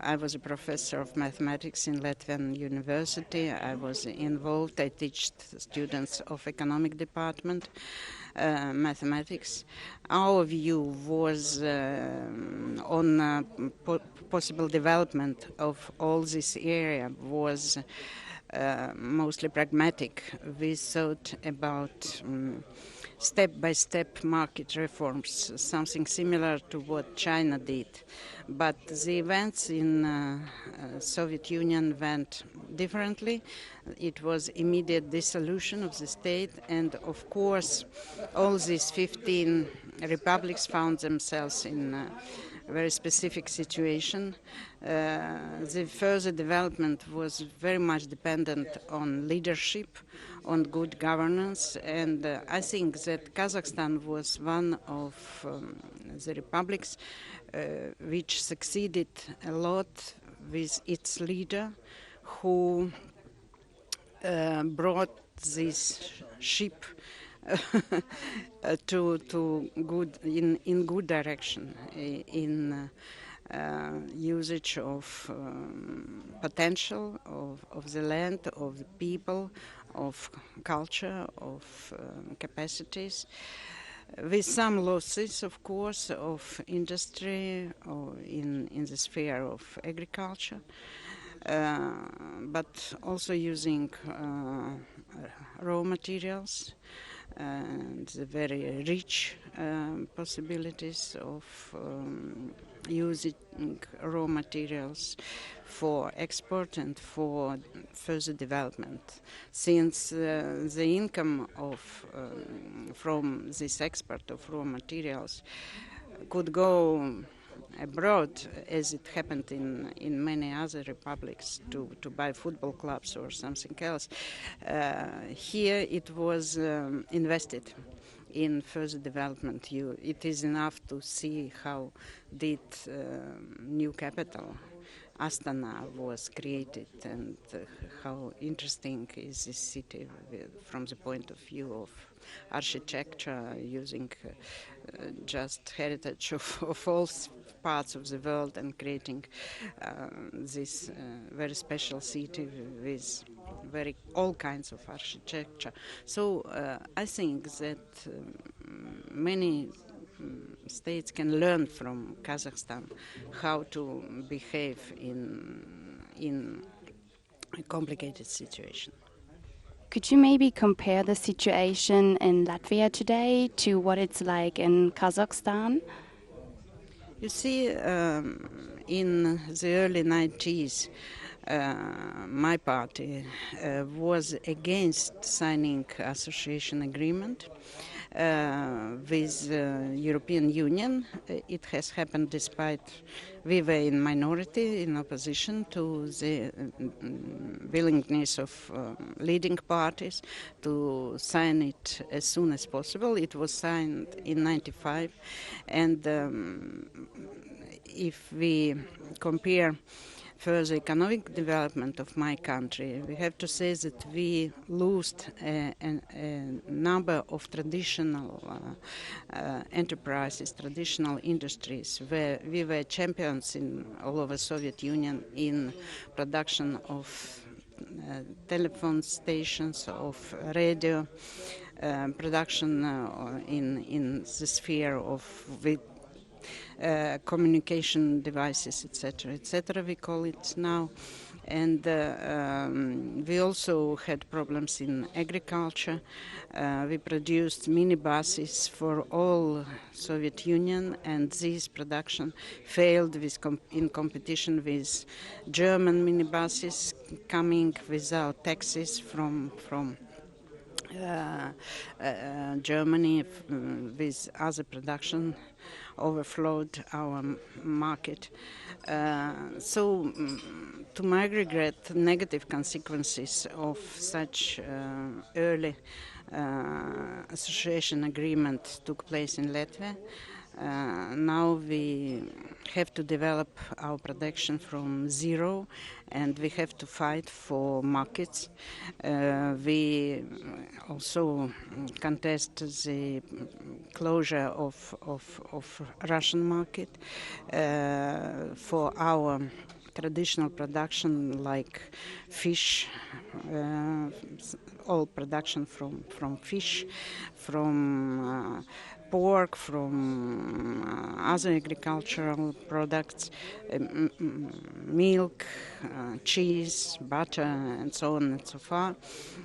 I was a professor of mathematics in Latvian University. I was involved. I teach students of economic department mathematics. Our view was on possible development of all this area was mostly pragmatic. We thought about step-by-step market reforms, something similar to what China did. But the events in Soviet Union went differently. It was immediate dissolution of the state, and of course all these 15 republics found themselves in a very specific situation. The further development was very much dependent on leadership, on good governance, and I think that Kazakhstan was one of the republics which succeeded a lot with its leader, who brought this ship to good in good direction in usage of potential of the land, of the people, of culture, of capacities, with some losses, of course, of industry or in the sphere of agriculture, but also using raw materials and the very rich possibilities of using raw materials for export and for further development. Since the income of from this export of raw materials could go abroad, as it happened in many other republics, to buy football clubs or something else. Here it was invested in further development. It is enough to see how did new capital Astana was created, and how interesting is this city from the point of view of architecture, using just heritage of all parts of the world and creating this very special city with very all kinds of architecture. So I think that many states can learn from Kazakhstan how to behave in a complicated situation. Could you maybe compare the situation in Latvia today to what it's like in Kazakhstan? You see, in the early 90s, my party was against signing association agreement with European Union. It has happened despite we were in minority, in opposition to the willingness of leading parties to sign it as soon as possible. It was signed in 95, and if we compare further economic development of my country, we have to say that we lost a number of traditional enterprises, traditional industries, where we were champions in all over Soviet Union in production of telephone stations, of radio, production in the sphere of communication devices, etc., etc., we call it now. And we also had problems in agriculture. We produced minibuses for all Soviet Union, and this production failed in competition with German minibuses coming without taxes from Germany with other production overflowed our market. So to my regret, negative consequences of such early association agreement took place in Latvia. Now we have to develop our production from zero, and we have to fight for markets. We also contest the closure of Russian market for our traditional production like fish, all production from fish, from pork, from other agricultural products, milk, cheese, butter, and so on and so far.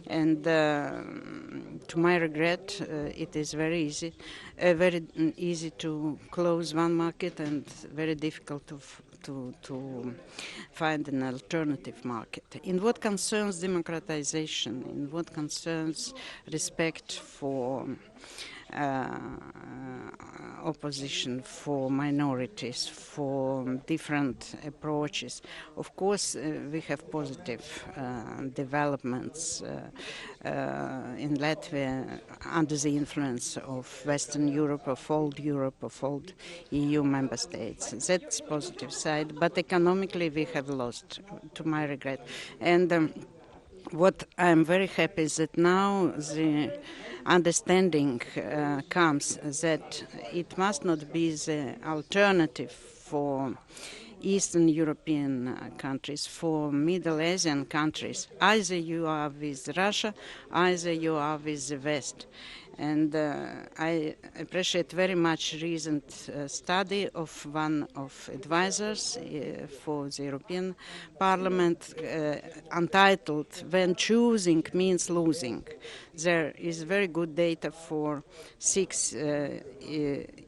And to my regret, it is very easy to close one market and very difficult to find an alternative market. In what concerns democratization, in what concerns respect for opposition, for minorities, for different approaches. Of course, we have positive developments in Latvia under the influence of Western Europe, of old EU member states. That's positive side, but economically we have lost, to my regret. And what I'm very happy is that now the understanding comes that it must not be the alternative for Eastern European countries, for Middle Asian countries. Either you are with Russia, either you are with the West. And I appreciate very much recent study of one of advisors for the European Parliament entitled "When Choosing Means Losing." There is very good data for 6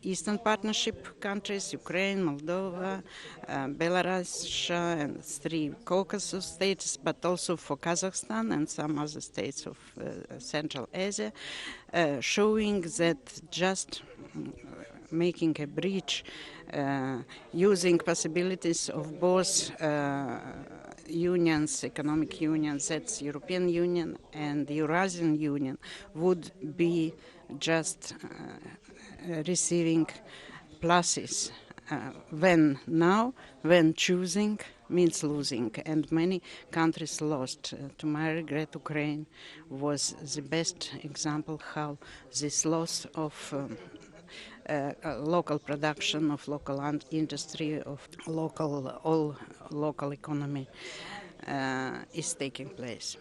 Eastern Partnership countries: Ukraine, Moldova, Belarus, and 3 Caucasus states, but also for Kazakhstan and some other states of Central Asia, showing that just making a bridge using possibilities of both unions, economic unions, that's European Union and Eurasian Union, would be just receiving pluses. When choosing means losing, and many countries lost. To my regret, Ukraine was the best example how this loss of local production, of local industry, of local economy is taking place.